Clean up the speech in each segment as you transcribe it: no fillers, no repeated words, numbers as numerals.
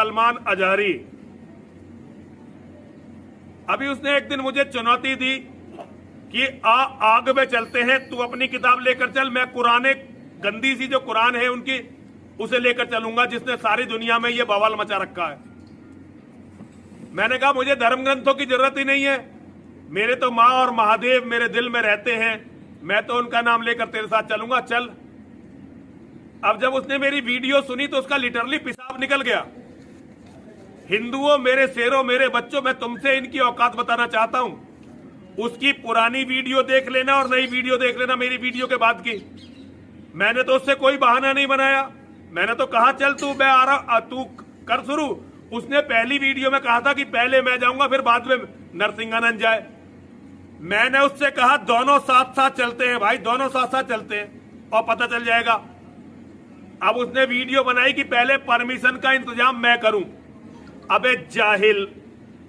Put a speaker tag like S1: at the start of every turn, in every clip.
S1: सलमान अजहरी, अभी उसने एक दिन मुझे चुनौती दी कि आग में चलते हैं, तू अपनी किताब लेकर चल, मैं कुरान, गंदी सी जो कुरान है उनकी, उसे लेकर चलूंगा जिसने सारी दुनिया में ये बवाल मचा रखा है। मैंने कहा मुझे धर्म ग्रंथों की जरूरत ही नहीं है, मेरे तो माँ और महादेव मेरे दिल में रहते हैं, मैं तो उनका नाम लेकर तेरे साथ चलूंगा, चल। अब जब उसने मेरी वीडियो सुनी तो उसका लिटरली पेशाब निकल गया। हिंदुओं, मेरे शेरों, मेरे बच्चों, मैं तुमसे इनकी औकात बताना चाहता हूं। उसकी पुरानी वीडियो देख लेना और नई वीडियो देख लेना मेरी वीडियो के बाद की। मैंने तो उससे कोई बहाना नहीं बनाया, मैंने तो कहा चल तू, मैं आ रहा, तू कर शुरू। उसने पहली वीडियो में कहा था कि पहले मैं जाऊंगा फिर बाद में नरसिंहानंद जाए। मैंने उससे कहा दोनों साथ साथ चलते हैं भाई, दोनों साथ साथ चलते हैं और पता चल जाएगा। अब उसने वीडियो बनाई कि पहले परमिशन का इंतजाम मैं करूं। अबे जाहिल,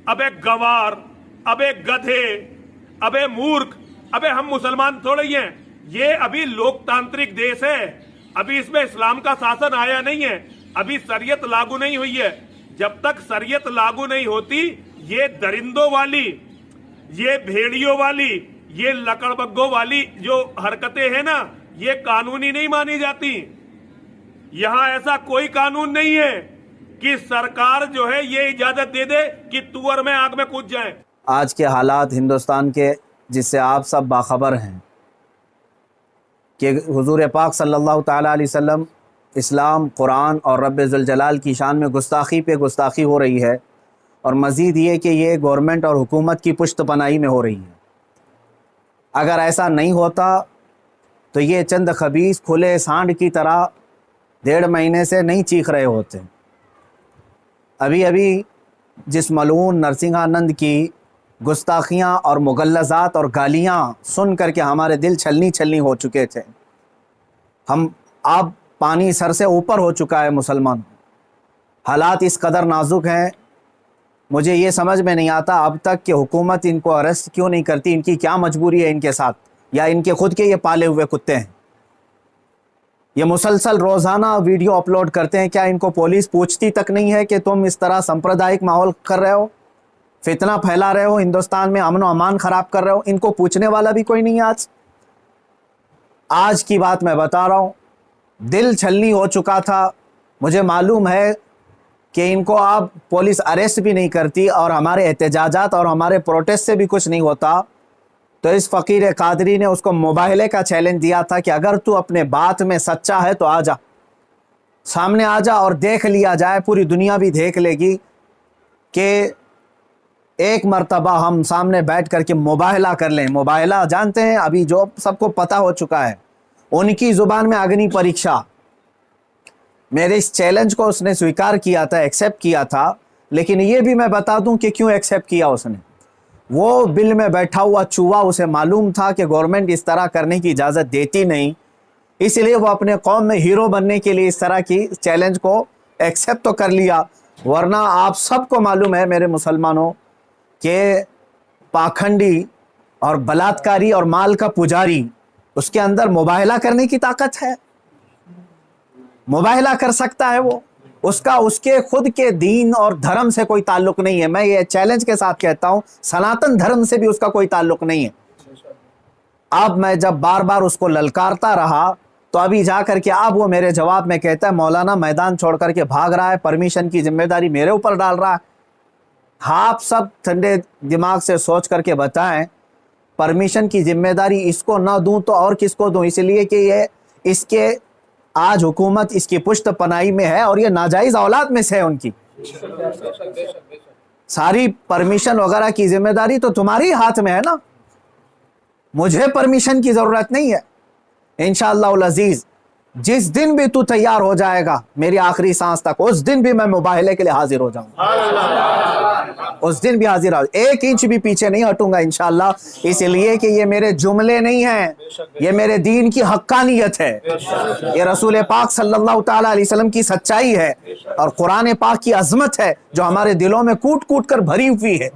S1: अबे गवार, अबे गधे, अबे मूर्ख, अबे हम मुसलमान थोड़े ही हैं, ये अभी लोकतांत्रिक देश है, अभी इसमें इस्लाम का शासन आया नहीं है, अभी शरीयत लागू नहीं हुई है। जब तक शरीयत लागू नहीं होती, ये दरिंदों वाली, ये भेड़ियों वाली, ये लकड़बग्गों वाली जो हरकतें हैं ना, ये कानूनी नहीं मानी जाती। यहां ऐसा कोई कानून नहीं है कि सरकार जो है ये इजाजत दे दे कि तू और मैं आग में कूद जाए।
S2: आज के हालात हिंदुस्तान के, जिससे आप सब बाखबर हैं कि हुजूर पाक सल्लल्लाहु ताला अलैहि वसल्लम, इस्लाम, कुरान और रब्बे ज़ुल जलाल की शान में गुस्ताखी पे गुस्ताखी हो रही है, और मज़ीद ये कि ये गवर्नमेंट और हुकूमत की पुश्त पनाही में हो रही है। अगर ऐसा नहीं होता तो ये चंद खबीस खुले सांड की तरह 1.5 महीने से नहीं चीख रहे होते। अभी अभी जिस मलून नरसिंहानंद की गुस्ताखियाँ और मुगल्लज़ात और गालियाँ सुन करके हमारे दिल छलनी छलनी हो चुके थे, हम अब पानी सर से ऊपर हो चुका है मुसलमान। हालात इस कदर नाजुक हैं, मुझे ये समझ में नहीं आता अब तक कि हुकूमत इनको अरेस्ट क्यों नहीं करती। इनकी क्या मजबूरी है इनके साथ, या इनके खुद के ये पाले हुए कुत्ते हैं? ये मुसलसल रोज़ाना वीडियो अपलोड करते हैं, क्या इनको पुलिस पूछती तक नहीं है कि तुम इस तरह सांप्रदायिक माहौल कर रहे हो, फितना फैला रहे हो, हिंदुस्तान में अमन अमान ख़राब कर रहे हो? इनको पूछने वाला भी कोई नहीं है। आज की बात मैं बता रहा हूँ, दिल छलनी हो चुका था। मुझे मालूम है कि इनको अब पुलिस अरेस्ट भी नहीं करती और हमारे एहतजाजात और हमारे प्रोटेस्ट से भी कुछ नहीं होता, तो इस फ़कीर कादरी ने उसको मुबाहले का चैलेंज दिया था कि अगर तू अपने बात में सच्चा है तो आ जा, सामने आ जा और देख लिया जाए, पूरी दुनिया भी देख लेगी कि एक मर्तबा हम सामने बैठ कर के मुबाहला कर लें। मुबाहला जानते हैं, अभी जो सबको पता हो चुका है, उनकी ज़ुबान में अग्नि परीक्षा। मेरे इस चैलेंज को उसने स्वीकार किया था, एक्सेप्ट किया था, लेकिन ये भी मैं बता दूं कि क्यों एक्सेप्ट किया उसने। वो बिल में बैठा हुआ चूहा, उसे मालूम था कि गवर्नमेंट इस तरह करने की इजाज़त देती नहीं, इसलिए वो अपने कौम में हीरो बनने के लिए इस तरह की चैलेंज को एक्सेप्ट तो कर लिया। वरना आप सबको मालूम है मेरे मुसलमानों कि पाखंडी और बलात्कारी और माल का पुजारी, उसके अंदर मुबाहला करने की ताकत है, मुबाहला कर सकता है वो। उसका उसके खुद के दीन और धर्म से कोई ताल्लुक नहीं है। मैं ये चैलेंज के साथ कहता हूं, सनातन धर्म से भी उसका कोई ताल्लुक नहीं है। अब मैं जब बार बार उसको ललकारता रहा तो अभी जा करके अब वो मेरे जवाब में कहता है मौलाना मैदान छोड़ करके भाग रहा है, परमिशन की जिम्मेदारी मेरे ऊपर डाल रहा है। आप सब ठंडे दिमाग से सोच करके बताएं, परमिशन की जिम्मेदारी इसको ना दूं तो और किसको दूं? इसलिए कि ये इसके आज हुकूमत इसकी पुश्त पनाही में है और ये नाजायज औलाद में से है उनकी। सारी परमिशन वगैरह की जिम्मेदारी तो तुम्हारी हाथ में है ना, मुझे परमिशन की जरूरत नहीं है। इंशाअल्लाह अज़ीज, जिस दिन भी तू तैयार हो जाएगा मेरी आखिरी सांस तक, उस दिन भी मैं मुबाहले के लिए हाजिर हो जाऊंगा, उस दिन भी हाजिर हो, 1 इंच भी पीछे नहीं हटूंगा इंशाअल्लाह। इसलिए कि ये मेरे जुमले नहीं हैं, ये मेरे दीन की हक्कानियत है, ये रसूल पाक सल्लल्लाहु ताला अलैहि वसल्लम की सच्चाई है और कुरान पाक की अजमत है जो हमारे दिलों में कूट कूट कर भरी हुई है।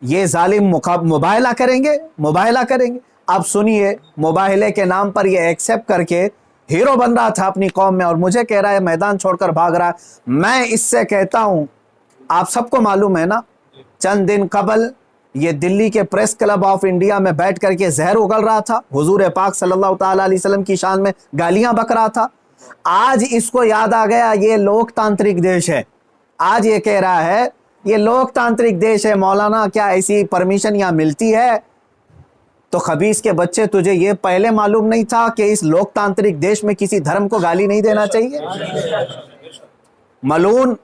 S2: ये जालिम मुबाहला करेंगे, मुबाहला करेंगे। अब सुनिए, मुबाहले के नाम पर ये एक्सेप्ट करके हीरो बन रहा था अपनी कौम में, और मुझे कह रहा है मैदान छोड़कर भाग रहा है। मैं इससे कहता हूं, आप सबको मालूम है ना, चंद दिन कबल ये दिल्ली के प्रेस क्लब ऑफ इंडिया में बैठ करके जहर उगल रहा था, हुजूर पाक सल्लल्लाहु ताला अलैहि वसल्लम की शान में गालियां बक रहा था। आज इसको याद आ गया ये लोकतांत्रिक देश है। आज ये कह रहा है ये लोकतांत्रिक देश है, मौलाना क्या ऐसी परमिशन यहाँ मिलती है? तो खबीस के बच्चे, तुझे ये पहले मालूम नहीं था कि इस लोकतांत्रिक देश में किसी धर्म को गाली नहीं देना चाहिए? मलून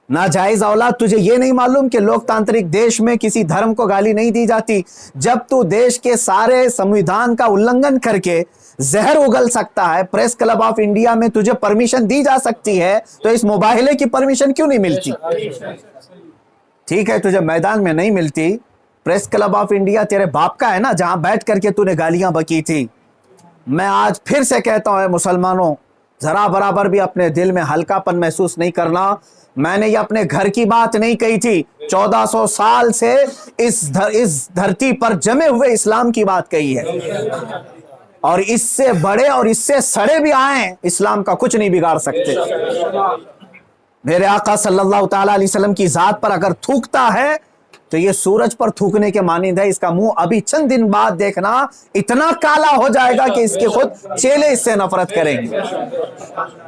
S2: नाजायज औलाद, तुझे ये नहीं मालूम कि लोकतांत्रिक देश में किसी धर्म को गाली नहीं दी जाती? जब तू देश के सारे संविधान का उल्लंघन करके जहर उगल सकता है, प्रेस क्लब ऑफ इंडिया में तुझे परमिशन दी जा सकती है, तो इस मुबाहिले की परमिशन क्यों नहीं मिलती? ठीक है, तुझे मैदान में नहीं मिलती, प्रेस क्लब ऑफ इंडिया तेरे बाप का है ना, जहां बैठ करके तूने गालियां बकी थी। मैं आज फिर से कहता हूं मुसलमानों, जरा बराबर भी अपने दिल में हल्कापन महसूस नहीं करना। मैंने ये अपने घर की बात नहीं कही थी, 1400 साल से इस धरती पर जमे हुए इस्लाम की बात कही है, और इससे बड़े और इससे सड़े भी आए, इस्लाम का कुछ नहीं बिगाड़ सकते। मेरे आका सल्लल्लाहु ताला अलैहि वसल्लम की जात पर अगर थूकता है तो ये सूरज पर थूकने के मानिंद है। इसका मुंह अभी चंद दिन बाद देखना इतना काला हो जाएगा कि इसके खुद चेले इससे नफरत करेंगे।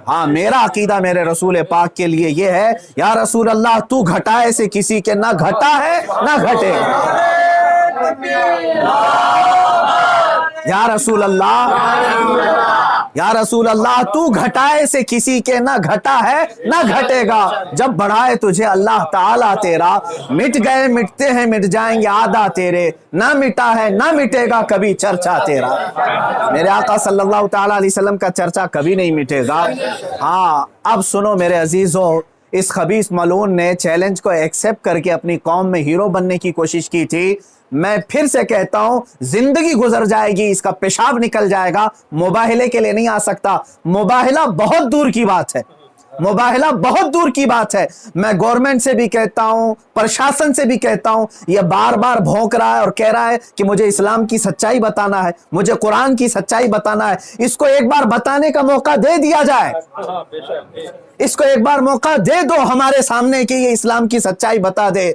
S2: हाँ, मेरा अकीदा मेरे रसूल पाक के लिए ये है, या रसूल अल्लाह तू घटाए से किसी के ना घटा है ना घटे। या रसूल अल्लाह, या रसूल अल्लाह तू घटाए से किसी के ना घटा है ना घटेगा। जब बढ़ाए तुझे अल्लाह ताला तेरा, मिट गए मिटते हैं मिट जाएंगे आदा तेरे, ना मिटा है ना मिटेगा कभी चर्चा तेरा। मेरे आका सल्लल्लाहु ताला अलैहि वसल्लम का चर्चा कभी नहीं मिटेगा। हाँ, अब सुनो मेरे अजीजों, इस खबीस मलून ने चैलेंज को एक्सेप्ट करके अपनी कौम में हीरो बनने की कोशिश की थी। मैं फिर से कहता हूं, जिंदगी गुजर जाएगी, इसका पेशाब निकल जाएगा, मुबाहिले के लिए नहीं आ सकता। मुबाहिला बहुत दूर की बात है, मुबाहिला बहुत दूर की बात है। मैं गवर्नमेंट से भी कहता हूं, प्रशासन से भी कहता हूं, यह बार बार भौंक रहा है और कह रहा है कि मुझे इस्लाम की सच्चाई बताना है, मुझे कुरान की सच्चाई बताना है। इसको एक बार बताने का मौका दे दिया जाए, इसको एक बार मौका दे दो हमारे सामने कि ये इस्लाम की सच्चाई बता दे।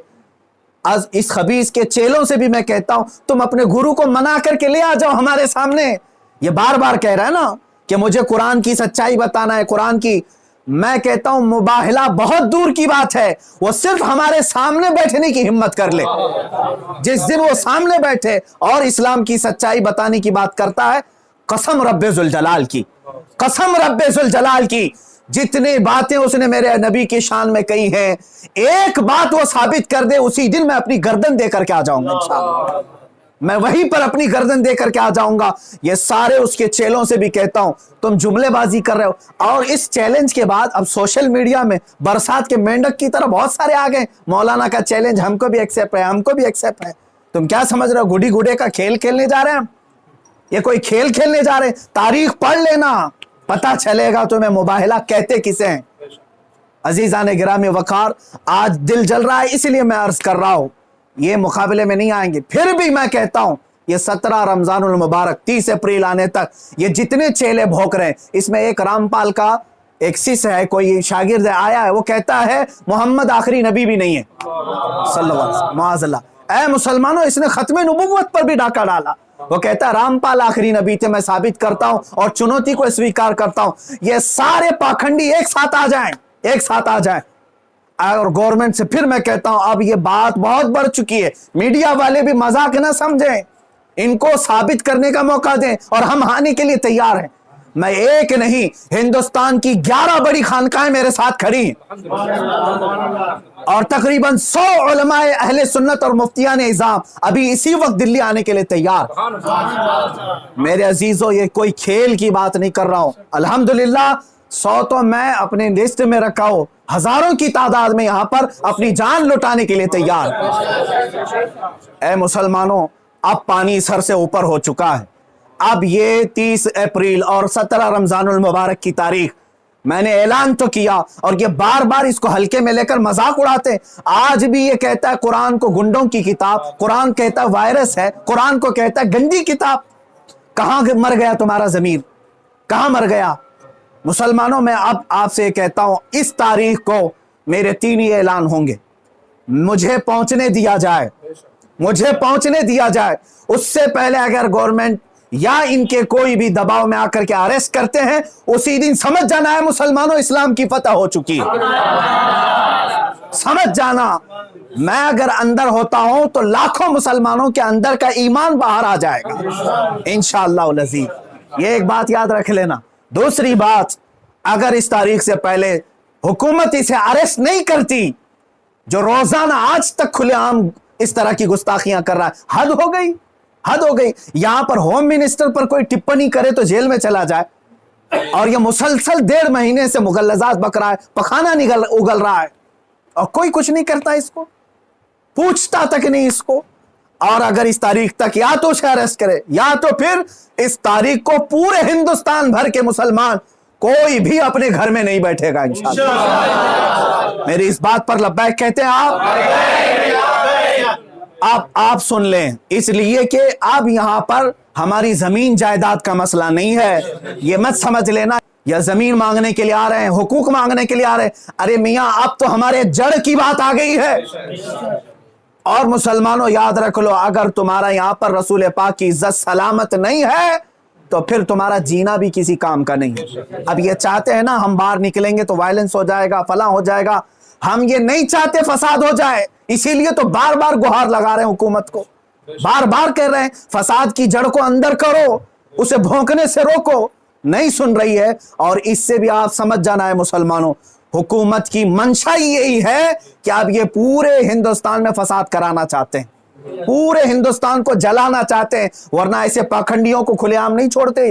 S2: आज इस खबीस के चेलों से भी मैं कहता हूं, तुम अपने गुरु को मना करके ले आ जाओ हमारे सामने। ये बार बार कह रहा है ना कि मुझे कुरान की सच्चाई बताना है, कुरान की। मैं कहता हूं मुबाहिला बहुत दूर की बात है, वो सिर्फ हमारे सामने बैठने की हिम्मत कर ले। जिस दिन वो सामने बैठे और इस्लाम की सच्चाई बताने की बात करता है, कसम रब्बे जुल जलाल की, कसम रब्बे जुल जलाल की, जितनी बातें उसने मेरे नबी की शान में कही हैं, एक बात वो साबित कर दे, उसी दिन मैं अपनी गर्दन दे करके आ जाऊंगा इंशाअल्लाह। मैं वहीं पर अपनी गर्दन दे करके आ जाऊंगा। ये सारे उसके चेलों से भी कहता हूं, तुम जुमलेबाजी कर रहे हो। और इस चैलेंज के बाद अब सोशल मीडिया में बरसात के मेंढक की तरह बहुत सारे आ गए, मौलाना का चैलेंज हमको भी एक्सेप्ट है, हमको भी एक्सेप्ट है। तुम क्या समझ रहे हो, गुडी गुडे का खेल खेलने जा रहे हैं? ये कोई खेल खेलने जा रहे हैं? तारीख पढ़ लेना, पता चलेगा तुम्हें मुबाहिला कहते किसे हैं। अजीजान गिरामी वकार, आज दिल जल रहा है इसलिए मैं अर्ज कर रहा हूं, ये मुकाबले में नहीं आएंगे। फिर भी मैं कहता हूं, ये 17 रमजानुल मुबारक 30 अप्रैल आने तक ये जितने चेले भोंक रहे हैं, इसमें एक रामपाल का एक शिष्य है, कोई शागिर्द आया है, वो कहता है मोहम्मद आखिरी नबी भी नहीं है सल्लल्लाहु अलैहि वसल्लम। माअज़ल्लाह। ऐ मुसलमानों, इसने खत्मे नबुव्वत पर भी डाका डाला। वो कहता है रामपाल आखिरी नबी थे, मैं साबित करता हूं और चुनौती को स्वीकार करता हूं। ये सारे पाखंडी एक साथ आ जाएं, एक साथ आ जाएं। और गवर्नमेंट से फिर मैं कहता हूं, अब ये बात बहुत बढ़ चुकी है, मीडिया वाले भी मजाक ना समझें, इनको साबित करने का मौका दें और हम हारने के लिए तैयार हैं। मैं एक नहीं, हिंदुस्तान की 11 बड़ी खानकाएं मेरे साथ खड़ी हैं और तकरीबन 100 उलमाए अहले सुन्नत और मुफ्तियान इज़ाम अभी इसी वक्त दिल्ली आने के लिए तैयार। मेरे अजीजों, ये कोई खेल की बात नहीं कर रहा हूं। अल्हम्दुलिल्लाह 100 तो मैं अपने लिस्ट में रखा हूं, हजारों की तादाद में यहां पर अपनी जान लुटाने के लिए तैयार। ऐ मुसलमानों, अब पानी सर से ऊपर हो चुका है। अब ये 30 अप्रैल और 17 रमजानुल मुबारक की तारीख मैंने ऐलान तो किया, और ये बार बार इसको हल्के में लेकर मजाक उड़ाते। आज भी ये कहता है कुरान को गुंडों की किताब, कुरान कहता है वायरस है, कुरान को कहता है गंदी किताब। कहां मर गया तुम्हारा ज़मीर, कहां मर गया? मुसलमानों, मैं अब आपसे कहता हूं, इस तारीख को मेरे 3 ही ऐलान होंगे। मुझे पहुंचने दिया जाए, मुझे पहुंचने दिया जाए। उससे पहले अगर गवर्नमेंट या इनके कोई भी दबाव में आकर के अरेस्ट करते हैं, उसी दिन समझ जाना है मुसलमानों, इस्लाम की फतह हो चुकी है। समझ जाना, मैं अगर अंदर होता हूं तो लाखों मुसलमानों के अंदर का ईमान बाहर आ जाएगा इंशाअल्लाह अज़ीज़। ये एक बात याद रख लेना। दूसरी बात, अगर इस तारीख से पहले हुकूमत इसे अरेस्ट नहीं करती, जो रोजाना आज तक खुलेआम इस तरह की गुस्ताखियां कर रहा है, हद हो गई, हद हो गई। यहां पर होम मिनिस्टर पर कोई टिप्पणी करे तो जेल में चला जाए, और यह मुसलसल 1.5 महीने से मुगल्लजात बक रहा है, पखाना उगल रहा है, और कोई कुछ नहीं करता, इसको पूछता तक नहीं इसको। और अगर इस तारीख तक या तो उसे अरेस्ट करे, या तो फिर इस तारीख को पूरे हिंदुस्तान भर के मुसलमान कोई भी अपने घर में नहीं बैठेगा इंशाअल्लाह। मेरी इस बात पर लब्बैक कहते हैं आप सुन लें, इसलिए कि अब यहां पर हमारी जमीन जायदाद का मसला नहीं है। ये मत समझ लेना या जमीन मांगने के लिए आ रहे हैं, हुकूक मांगने के लिए आ रहे हैं। अरे मियां, अब तो हमारे जड़ की बात आ गई है। और मुसलमानों याद रख लो, अगर तुम्हारा यहां पर रसूल पाक की इज्जत सलामत नहीं है तो फिर तुम्हारा जीना भी किसी काम का नहीं है। अब ये चाहते हैं ना हम बाहर निकलेंगे तो वायलेंस हो जाएगा, फला हो जाएगा। हम ये नहीं चाहते फसाद हो जाए, इसीलिए तो बार बार गुहार लगा रहे हैं हुकूमत को, बार बार कह रहे हैं फसाद की जड़ को अंदर करो, उसे भौंकने से रोको। नहीं सुन रही है। और इससे भी आप समझ जाना है मुसलमानों, हुकूमत की मंशा यही है कि आप ये पूरे हिंदुस्तान में फसाद कराना चाहते हैं, पूरे हिंदुस्तान को जलाना चाहते हैं, वरना ऐसे पाखंडियों को खुलेआम नहीं छोड़ते।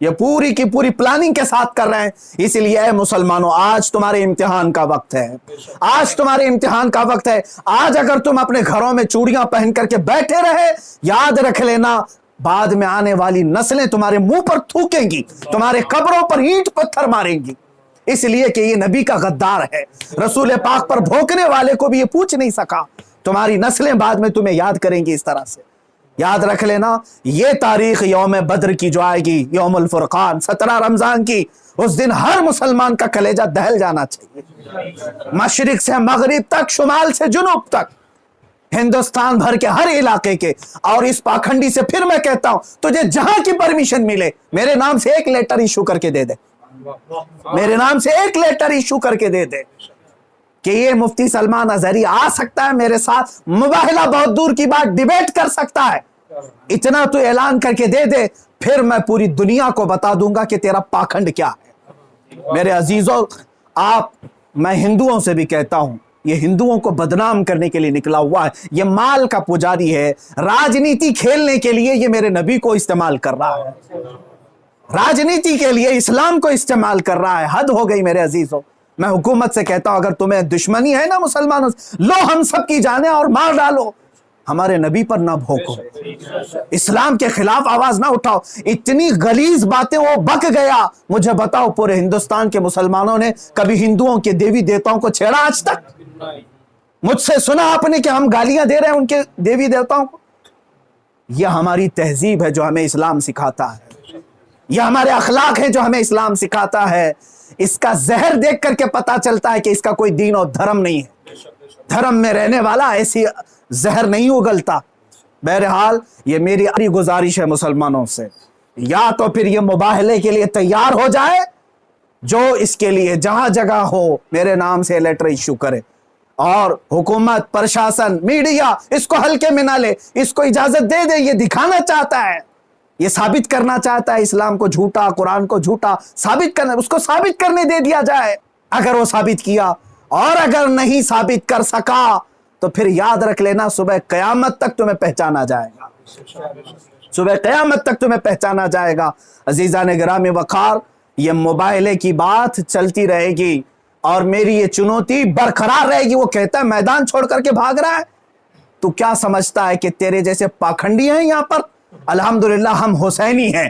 S2: ये पूरी की पूरी प्लानिंग के साथ कर रहे हैं। इसलिए मुसलमानों, आज तुम्हारे इम्तिहान का वक्त है, आज तुम्हारे इम्तिहान का वक्त है। आज अगर तुम अपने घरों में चूड़ियां पहन करके बैठे रहे, याद रख लेना, बाद में आने वाली नस्लें तुम्हारे मुंह पर थूकेंगी, तुम्हारे कब्रों पर ईंट पत्थर मारेंगी। इसलिए कि ये नबी का गद्दार है, रसूल पाक पर भोंकने वाले को भी ये पूछ नहीं सका। तुम्हारी नस्लें बाद में तुम्हें याद करेंगी इस तरह से। याद रख लेना, ये तारीख यौम बद्र की जो आएगी, यौमुल फुरकान 17 रमजान की, उस दिन हर मुसलमान का कलेजा दहल जाना चाहिए। मशरिक से मगरिब तक, शुमाल से जुनूब तक, हिंदुस्तान भर के हर इलाके के। और इस पाखंडी से फिर मैं कहता हूं, तुझे जहां की परमिशन मिले, मेरे नाम से एक लेटर इशू करके दे दे, मेरे नाम से एक लेटर इशू करके दे दे कि ये मुफ्ती सलमान अजहरी आ सकता है मेरे साथ, मुबाहिला बहुत दूर की बात, डिबेट कर सकता है। इतना तो ऐलान करके दे दे, फिर मैं पूरी दुनिया को बता दूंगा कि तेरा पाखंड क्या है। मेरे अजीजों, मैं हिंदुओं से भी कहता हूं, ये हिंदुओं को बदनाम करने के लिए निकला हुआ है, ये माल का पुजारी है, राजनीति खेलने के लिए ये मेरे नबी को इस्तेमाल कर रहा है, राजनीति के लिए इस्लाम को इस्तेमाल कर रहा है। हद हो गई मेरे अजीजों। मैं हुकूमत से कहता हूं, अगर तुम्हें दुश्मनी है ना मुसलमानों से, लो हम सबकी जाने और मार डालो, हमारे नबी पर ना भोंको, इस्लाम के खिलाफ आवाज ना उठाओ। इतनी गलीज बातें वो बक गया। मुझे बताओ, पूरे हिंदुस्तान के मुसलमानों ने कभी हिंदुओं के देवी देवताओं को छेड़ा आज तक? मुझसे सुना आपने कि हम गालियां दे रहे हैं उनके देवी देवताओं को? यह हमारी तहजीब है जो हमें इस्लाम सिखाता है, यह हमारे अखलाक है जो हमें इस्लाम सिखाता है। इसका जहर देख करके पता चलता है कि इसका कोई दीन और धर्म नहीं है। धर्म में रहने वाला ऐसी जहर नहीं उगलता। बहरहाल, ये मेरी गुजारिश है मुसलमानों से, या तो फिर ये मुबाहले के लिए तैयार हो जाए, जो इसके लिए जहां जगह हो मेरे नाम से लेटर इश्यू करे, और हुकूमत, प्रशासन, मीडिया इसको हल्के में ना ले, इसको इजाजत दे दे। ये दिखाना चाहता है, ये साबित करना चाहता है इस्लाम को झूठा, कुरान को झूठा साबित करना, उसको साबित करने दे दिया जाए। अगर वो साबित किया, और अगर नहीं साबित कर सका, तो फिर याद रख लेना, सुबह क़यामत तक तुम्हें पहचाना जाएगा, सुबह क़यामत तक तुम्हें पहचाना जाएगा। अजीज़ान गिरामी वक़ार, ये मुबाहले की बात चलती रहेगी और मेरी ये चुनौती बरकरार रहेगी। वो कहता है मैदान छोड़ करके भाग रहा है, तू क्या समझता है कि तेरे जैसे पाखंडी हैं यहाँ पर? अल्हम्दुलिल्लाह हम हुसैनी हैं,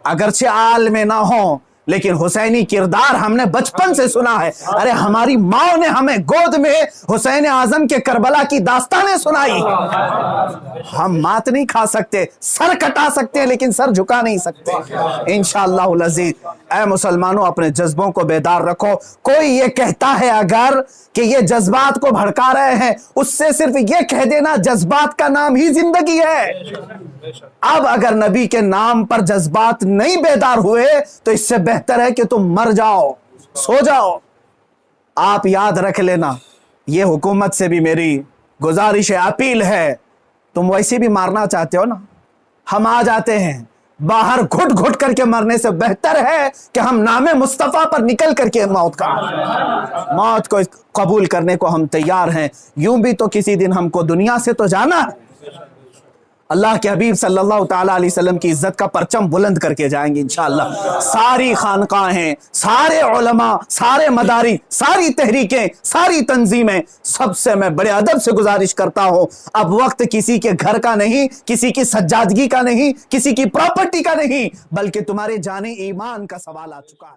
S2: अगरचे आल में ना हो, लेकिन हुसैनी किरदार हमने बचपन से सुना है। अरे हमारी माँ ने हमें गोद में हुसैन आजम के करबला की दास्तानें सुनाई। हम मात नहीं खा सकते, सर कटा सकते हैं लेकिन सर झुका नहीं सकते इंशाअल्लाह अज़ीज। ऐ मुसलमानों, अपने जज्बों को बेदार रखो। कोई ये कहता है अगर कि ये जज्बात को भड़का रहे हैं, उससे सिर्फ ये कह देना जज्बात का नाम ही जिंदगी है। अब अगर नबी के नाम पर जज्बात नहीं बेदार हुए तो इससे बेहतर है कि तुम मर जाओ, सो जाओ। आप याद रख लेना, ये हुकूमत से भी मेरी गुजारिश है, अपील है, तुम वैसे भी मारना चाहते हो ना, हम आ जाते हैं। बाहर घुट घुट करके मरने से बेहतर है कि हम नामे मुस्तफा पर निकल करके मौत को कबूल करने को हम तैयार हैं। यूं भी तो किसी दिन हमको दुनिया से तो जाना है। अल्लाह के हबीब सल्लल्लाहु ताला अलैहि वसल्लम की इज्जत का परचम बुलंद करके जाएंगे इंशाअल्लाह। सारी खानकाहें, सारे उलमा, सारे मदारी, सारी तहरीकें, सारी तंजीमें, सबसे मैं बड़े अदब से गुजारिश करता हूं, अब वक्त किसी के घर का नहीं, किसी की सज्जादगी का नहीं, किसी की प्रॉपर्टी का नहीं, बल्कि तुम्हारे जाने ईमान का सवाल आ चुका है।